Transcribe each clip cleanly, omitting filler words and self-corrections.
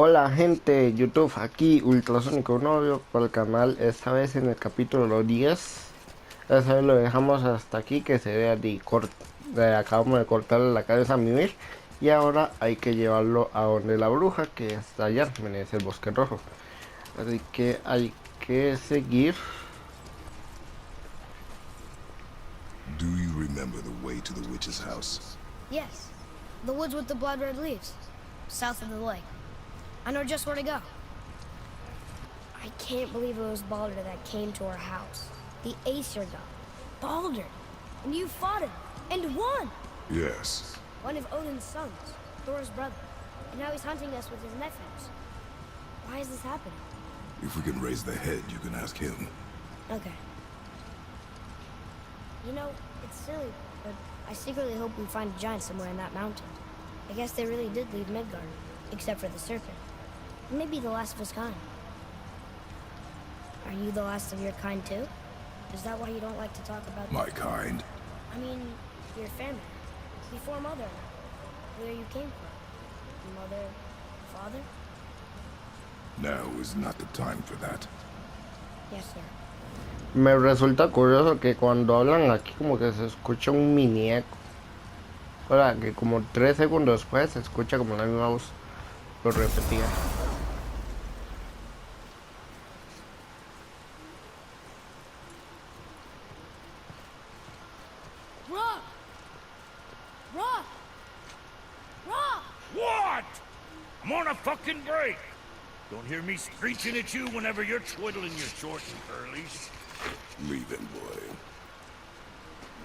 Hola gente de YouTube, aquí Ultrasónico Novio para el canal, esta vez en el capítulo 10. Esta vez lo dejamos hasta aquí, que se vea acabamos de cortarle la cabeza a Mimir. Y ahora hay que llevarlo a donde la bruja, que está allá, es el bosque rojo. Así que hay que seguir. Do you remember the way to the witch's house? Yes. The woods with the blood red leaves. South of the lake. I know just where to go. I can't believe it was Balder that came to our house. The Aesir god. Balder! And you fought him. And won! Yes. One of Odin's sons. Thor's brother. And now he's hunting us with his nephews. Why is this happening? If we can raise the head, you can ask him. Okay. You know, it's silly, but I secretly hope we find a giant somewhere in that mountain. I guess they really did leave Midgard, except for the serpent. Maybe the last of his kind. Are you the last of your kind too? Is that why you don't like to talk about My kind? I mean, your family. Before Mother. Where you came from. Mother, father? Now is not the time for that. Yes, sir. Me resulta curioso que cuando hablan aquí como que se escucha un mini eco. O sea, que como 3 segundos después se escucha como la misma voz, lo repetía. Rock! Rock! Rock! What? I'm on a fucking break. Don't hear me screeching at you whenever you're twiddling your short and curlies. Leave him, boy.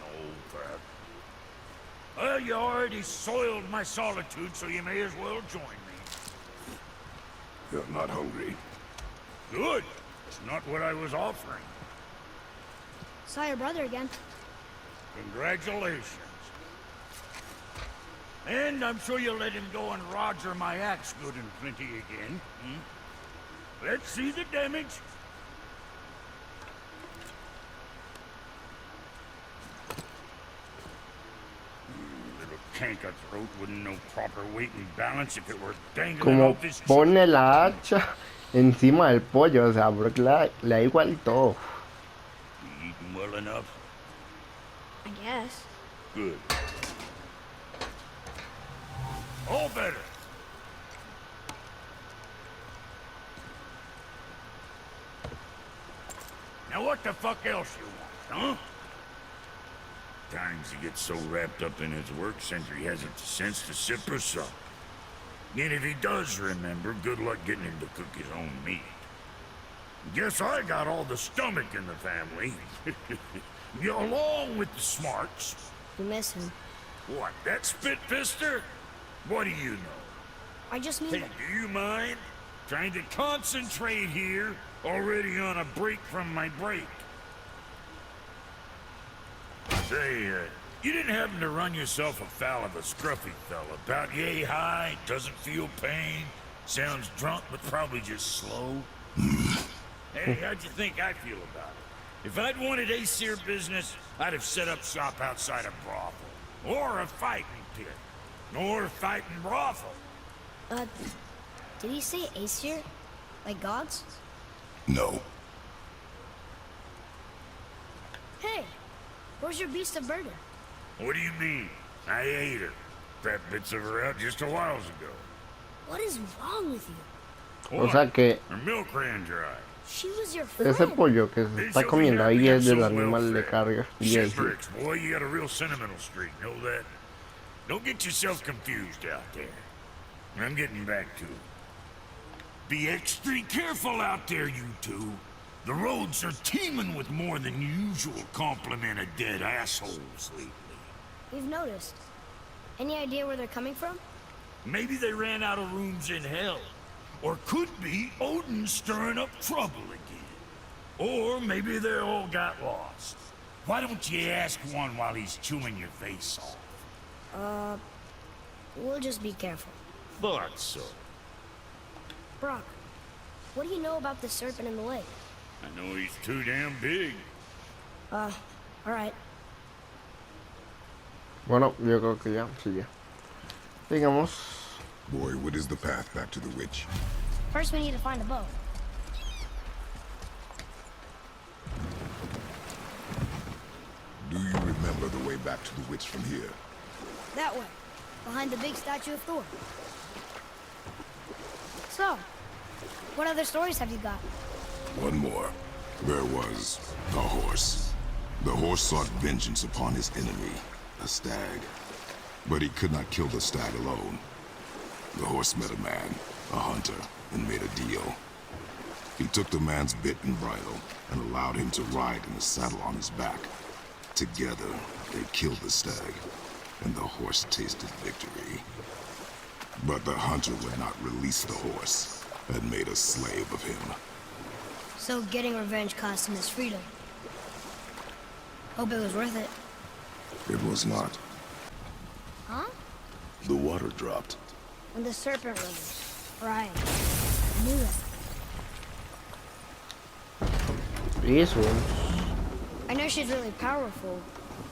No, crap. Well, you already soiled my solitude, so you may as well join me. You're not hungry. Good. It's not what I was offering. Saw your brother again. Congratulations. And I'm sure you'll let him go and Roger my axe good and plenty again. Let's see the damage. Little canker throat wouldn't know proper weight and balance if it were dangling Como off his pone la hacha encima del pollo, o sea, porque le da igual todo. You eating well enough? I guess. Good. All better. Now what the fuck else you want, huh? Times he gets so wrapped up in his work, Sentry hasn't the sense to sip or sup. And if he does remember, good luck getting him to cook his own meat. Guess I got all the stomach in the family. Along with the smarts. You miss him. What, that spit-fister? What do you know? I just mean Hey, do you mind? Trying to concentrate here, already on a break from my break. Say, you didn't happen to run yourself afoul of a scruffy fella, about yay high, doesn't feel pain, sounds drunk but probably just slow? Hey, how'd you think I feel about it? If I'd wanted Aesir business, I'd have set up shop outside a brothel. Or a fighting pit. Or a fighting brothel. Did he say Aesir? Like gods? No. Hey! Where's your beast of burden? What do you mean? I ate her. Fat bits of her out just a while ago. What is wrong with you? O sea que Her milk ran dry. She was your friend. ese pollo que se está comiendo ahí es del animal de carga. Y Shit es bricks, boy, you got a real sentimental streak, know that? Don't get yourself confused out there. I'm getting back to it. Be extra careful out there, you two. The roads are teeming with more than usual complement of dead assholes lately. We've noticed. Any idea where they're coming from? Maybe they ran out of rooms in hell. Or could be Odin stirring up trouble again. Or maybe they all got lost. Why don't you ask one while he's chewing your face off? We'll just be careful. Thought so. Brock, what do you know about the serpent in the lake? I know he's too damn big. Alright. Bueno, yo creo que ya, sí, ya. Digamos. Boy, what is the path back to the witch? First, we need to find a boat. Do you remember the way back to the witch from here? That way, behind the big statue of Thor. So, what other stories have you got? One more. There was a horse. The horse sought vengeance upon his enemy, a stag. But he could not kill the stag alone. The horse met a man, a hunter, and made a deal. He took the man's bit and bridle and allowed him to ride in a saddle on his back. Together, they killed the stag, and the horse tasted victory. But the hunter would not release the horse and made a slave of him. So getting revenge cost him his freedom. Hope it was worth it. It was not. Huh? The water dropped. When the serpent rose. Right. I knew that. This one. I know she's really powerful,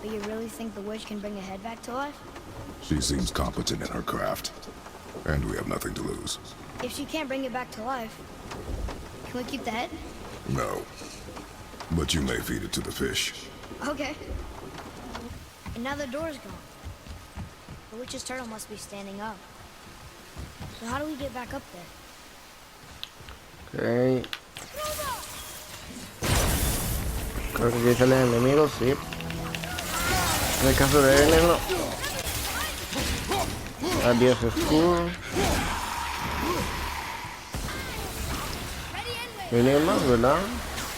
but you really think the witch can bring a head back to life? She seems competent in her craft, and we have nothing to lose. If she can't bring it back to life, can we keep the head? No. But you may feed it to the fish. Okay. And now the door's gone. The witch's turtle must be standing up. So how do we get back up there? Ok. Creo que aquí salen enemigos, sí. En el caso de veneno. Adiós escudo. Venía más, ¿verdad?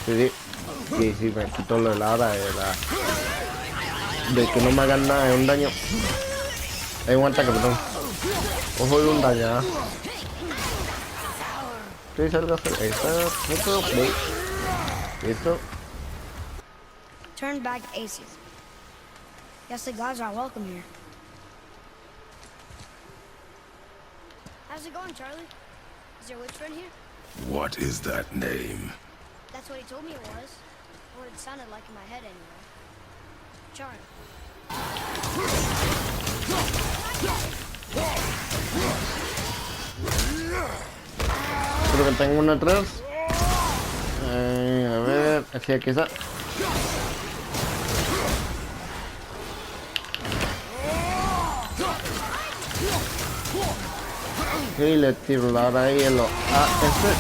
Sí, sí. Sí, sí, me quitó lo de la hora de que no me hagan nada de un daño. Hay un ataque, perdón. Ojo de un daño. Sí, salga. Ahí está. Esto. Listo. Turn back Aces. Guess the gods are welcome here. How's it going, Charlie? Is your witch friend here? What is that name? That's what he told me it was. Or it sounded like in my head anyway. Charlie. Creo que tengo uno atrás. A ver, aquí está. Y le tiro la hora de hielo a este.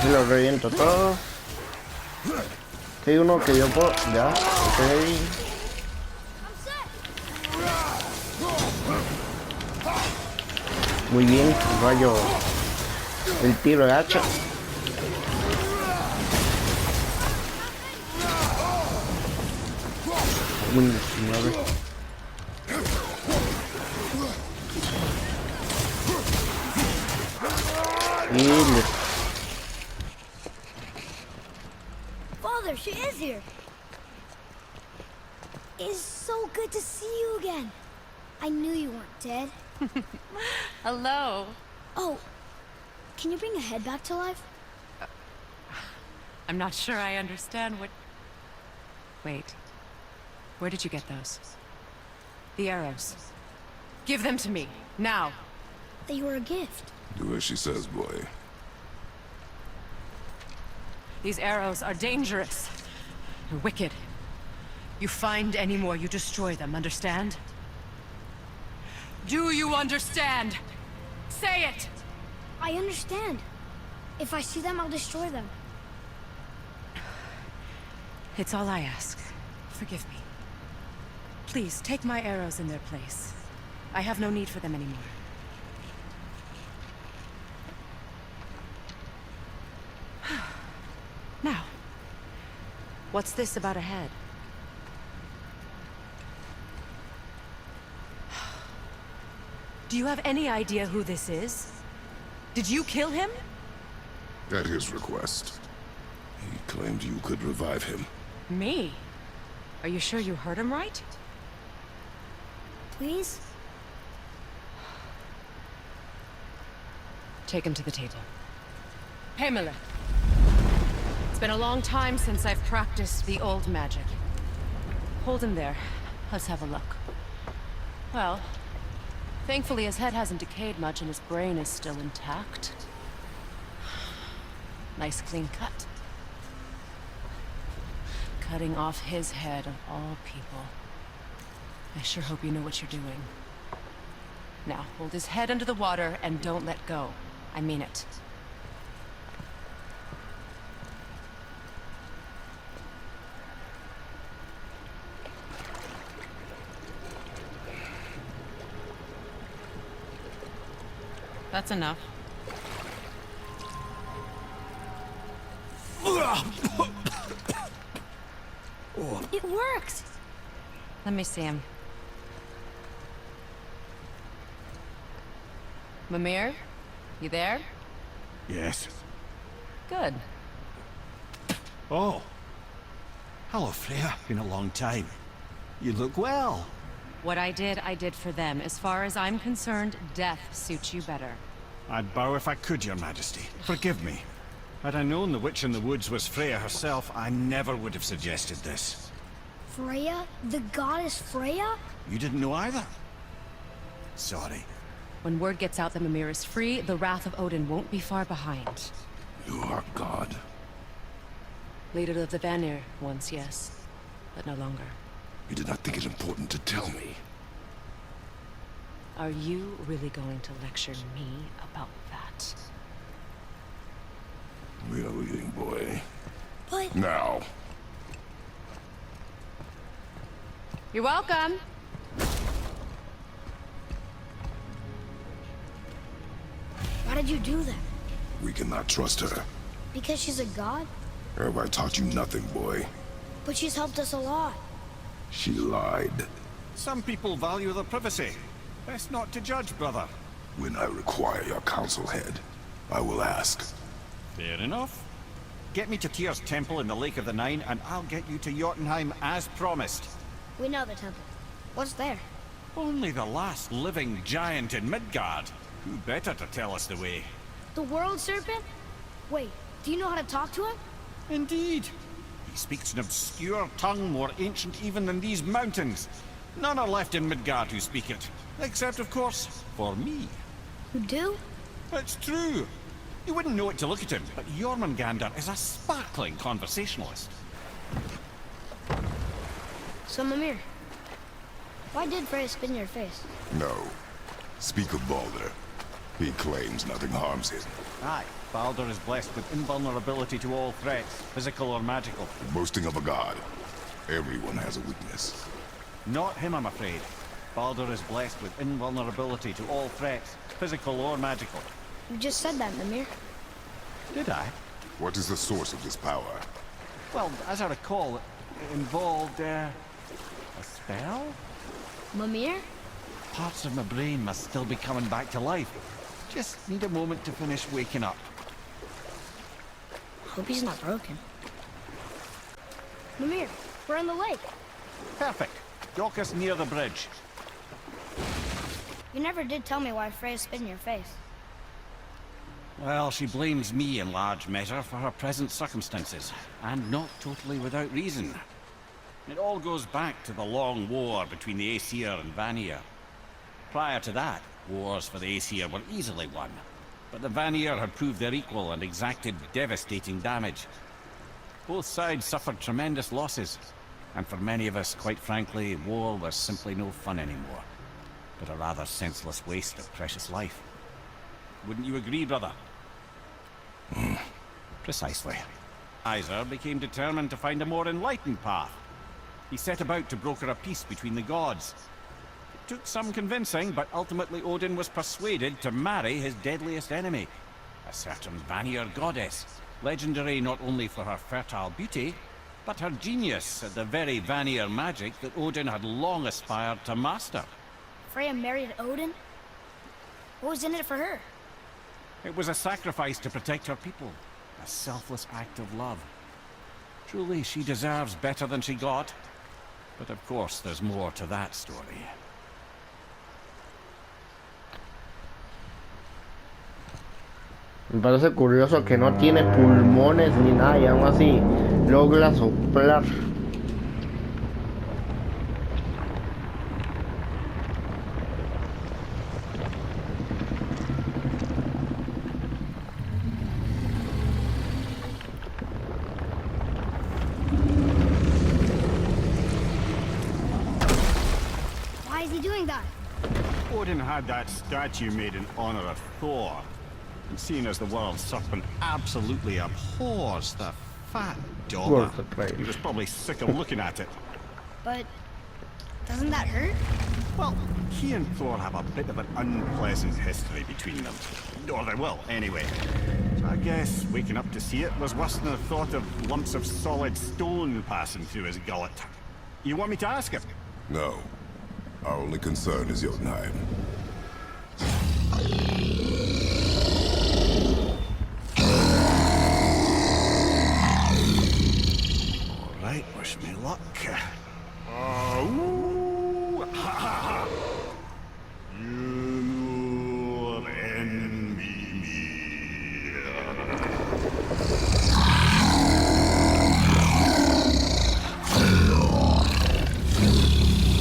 Y lo reviento todo. Aquí hay uno que yo puedo. Ya, ok. Muy bien, rayo. El tiro de hacha. Muy bien. Father, she is here. It's so good to see you again. I knew you weren't dead. Hello. Oh, can you bring a head back to life? I'm not sure I understand what... Wait. Where did you get those? The arrows. Give them to me, now. They were a gift. Do as she says, boy. These arrows are dangerous. They're wicked. You find any more, you destroy them, understand? Do you understand? Say it! I understand. If I see them, I'll destroy them. It's all I ask. Forgive me. Please, take my arrows in their place. I have no need for them anymore. Now, what's this about a head? Do you have any idea who this is? Did you kill him? At his request. He claimed you could revive him. Me? Are you sure you heard him right? Please? Take him to the table. Pamela. It's been a long time since I've practiced the old magic. Hold him there. Let's have a look. Well, Thankfully, his head hasn't decayed much and his brain is still intact. Nice clean cut. Cutting off his head of all people. I sure hope you know what you're doing. Now, hold his head under the water and don't let go. I mean it. That's enough. It worked! Let me see him. Mimir? You there? Yes. Good. Oh. Hello, Freya. Been a long time. You look well. What I did for them. As far as I'm concerned, death suits you better. I'd bow if I could, Your Majesty. Forgive me. Had I known the witch in the woods was Freya herself, I never would have suggested this. Freya? The goddess Freya? You didn't know either? Sorry. When word gets out that Mimir is free, the wrath of Odin won't be far behind. You are God. Leader of the Vanir, once, yes. But no longer. You did not think it important to tell me. Are you really going to lecture me about that? We are leaving, boy. But... Now. You're welcome! Why did you do that? We cannot trust her. Because she's a god? Have I taught you nothing, boy? But she's helped us a lot. She lied. Some people value their privacy. Best not to judge, brother. When I require your council head, I will ask. Fair enough. Get me to Tyr's temple in the Lake of the Nine, and I'll get you to Jotunheim as promised. We know the temple. What's there? Only the last living giant in Midgard. Who better to tell us the way? The world serpent? Wait, do you know how to talk to him? Indeed. He speaks an obscure tongue more ancient even than these mountains. None are left in Midgard who speak it. Except, of course, for me. You do? It's true. You wouldn't know it to look at him, but Jormungandr is a sparkling conversationalist. So, Mimir, why did Freya spit in your face? No. Speak of Baldur. He claims nothing harms him. Aye, Baldur is blessed with invulnerability to all threats, physical or magical. Boasting of a god. Everyone has a weakness. Not him, I'm afraid. Baldur is blessed with invulnerability to all threats, physical or magical. You just said that, Mimir. Did I? What is the source of this power? Well, as I recall, it involved, a spell? Mimir? Parts of my brain must still be coming back to life. Just need a moment to finish waking up. Hope he's not broken. Mimir, we're on the lake. Perfect. Dock us near the bridge. You never did tell me why Freya spit in your face. Well, she blames me in large measure for her present circumstances, and not totally without reason. It all goes back to the long war between the Aesir and Vanir. Prior to that, wars for the Aesir were easily won, but the Vanir had proved their equal and exacted devastating damage. Both sides suffered tremendous losses, and for many of us, quite frankly, war was simply no fun anymore, but a rather senseless waste of precious life. Wouldn't you agree, brother? Precisely. Iser became determined to find a more enlightened path. He set about to broker a peace between the gods. It took some convincing, but ultimately Odin was persuaded to marry his deadliest enemy, a certain Vanir goddess, legendary not only for her fertile beauty, but her genius at the very Vanir magic that Odin had long aspired to master. Freya married Odin? What was in it for her? It was a sacrifice to protect her people, a selfless act of love. Truly, she deserves better than she got. But of course, there's more to that story. Me parece curioso que no tiene pulmones ni nada y aún así logra soplar. doing that? Odin had that statue made in honor of Thor. And seeing as the world serpent absolutely abhors the fat dauber, he was probably sick of looking at it. But doesn't that hurt? Well, he and Thor have a bit of an unpleasant history between them. Or they will, anyway. So I guess waking up to see it was worse than the thought of lumps of solid stone passing through his gullet. You want me to ask him? No. Our only concern is Jotunheim. Alright, wish me luck. Ooh, ha ha ha! You envy me.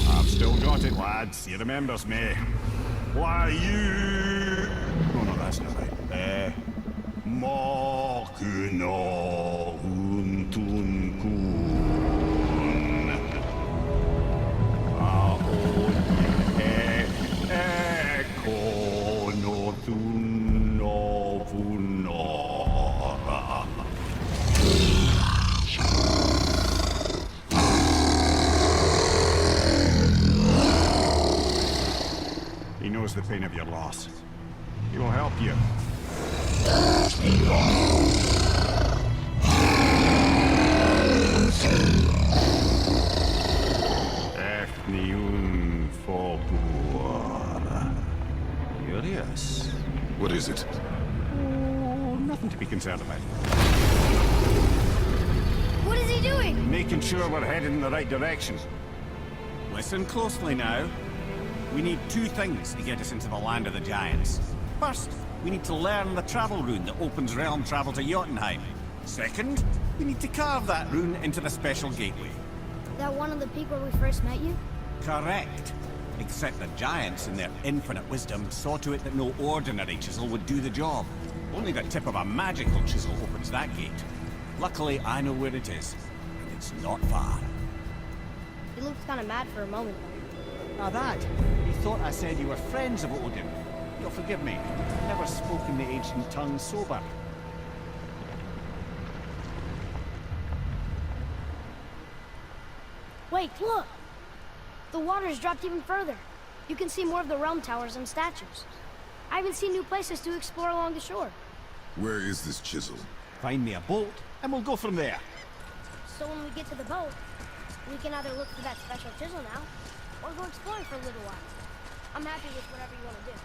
I've still got it, lads. He remembers me. Why you? Oh no, that's not right. Mokuno Huntun Kun. Eko no Thuno Funora. He knows the pain of your loss. He will help you. Efniun Fobuar. Curious. What is it? Oh, nothing to be concerned about. What is he doing? Making sure we're headed in the right direction. Listen closely now. We need two things to get us into the land of the giants. First, we need to learn the travel rune that opens realm travel to Jotunheim. Second, we need to carve that rune into the special gateway. That one of the peak where we first met you? Correct. Except the giants, in their infinite wisdom, saw to it that no ordinary chisel would do the job. Only the tip of a magical chisel opens that gate. Luckily, I know where it is, and it's not far. He looked kind of mad for a moment. Now that, he thought I said you were friends of Odin. You'll forgive me. I've never spoken the ancient tongue sober. Wait, look! The water's dropped even further. You can see more of the realm towers and statues. I even see new places to explore along the shore. Where is this chisel? Find me a boat, and we'll go from there. So when we get to the boat, we can either look for that special chisel now, or go exploring for a little while. I'm happy with whatever you want to do.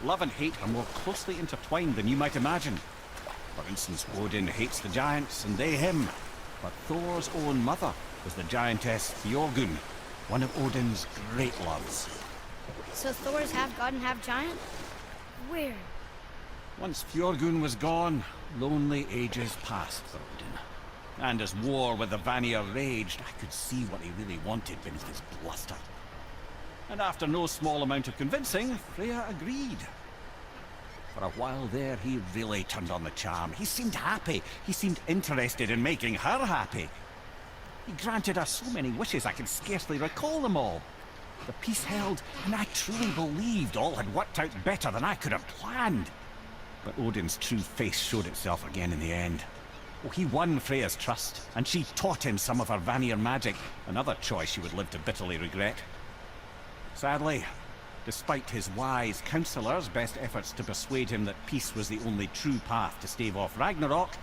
Love and hate are more closely intertwined than you might imagine. For instance, Odin hates the giants, and they him. But Thor's own mother was the giantess Fjorgun, one of Odin's great loves. So Thor is half god and half giant? Weird. Once Fjorgun was gone, lonely ages passed for Odin. And as war with the Vanir raged, I could see what he really wanted beneath his bluster. And after no small amount of convincing, Freya agreed. For a while there, he really turned on the charm. He seemed happy. He seemed interested in making her happy. He granted her so many wishes I can scarcely recall them all. The peace held, and I truly believed all had worked out better than I could have planned. But Odin's true face showed itself again in the end. Oh, he won Freya's trust, and she taught him some of her Vanir magic, another choice she would live to bitterly regret. Sadly, despite his wise counselors' best efforts to persuade him that peace was the only true path to stave off Ragnarok,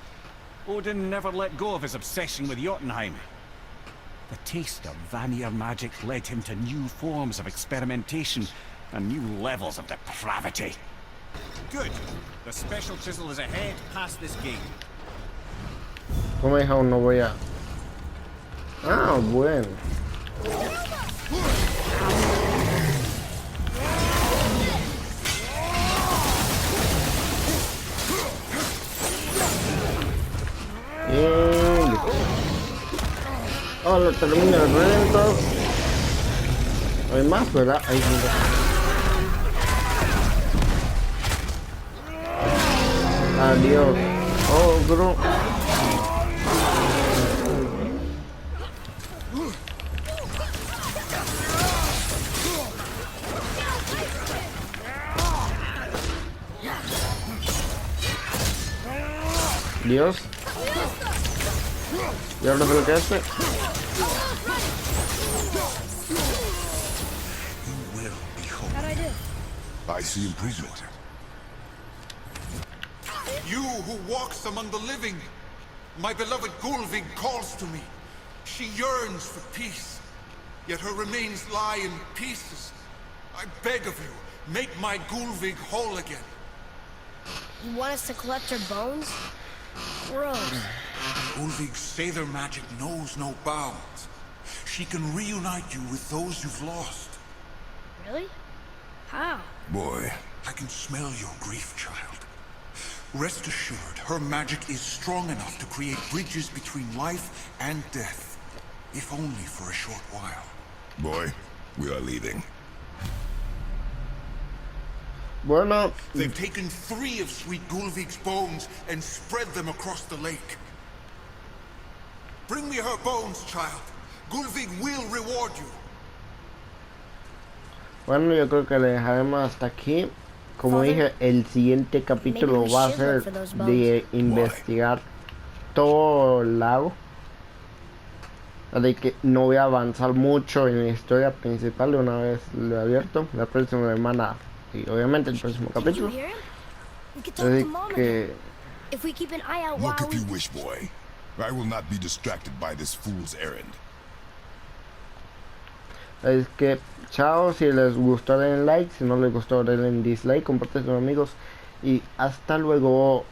Odin never let go of his obsession with Jotunheim. The taste of Vanir magic led him to new forms of experimentation and new levels of depravity. Good. The special chisel is ahead past this gate. ¿Cómo deja no voy a...? Ah, bueno. Bien. Oh, lo termina el reto. Hay más, ¿verdad? Ahí sí. Adiós. Oh, bro. Dios. ¿Y ahora se lo que hace? How'd I do? I see improvement. You who walks among the living, my beloved Gulvig calls to me. She yearns for peace, yet her remains lie in pieces. I beg of you, make my Gulvig whole again. You want us to collect her bones? Gross. Gulvig's Sather magic knows no bounds. She can reunite you with those you've lost. Really? How? Boy, I can smell your grief, child. Rest assured, her magic is strong enough to create bridges between life and death, if only for a short while. boy, we are leaving. Bueno, They've taken 3 of Sweet Gulvig's bones and spread them across the lake. Bring me her bones, child. Gulvig will reward you. bueno, yo creo que le dejaremos hasta aquí. Como dije, el siguiente capítulo va a ser de investigar todo el lago. Así que no voy a avanzar mucho en la historia principal de una vez lo he abierto. La próxima semana y obviamente el próximo Did you capítulo. hear him? We could talk Así to Mom again. que If we keep an eye out Look while if you wish, boy. I will not be distracted by this fool's errand. es que chao, si les gustó denle like, si no les gustó denle dislike, compartan con sus amigos y hasta luego.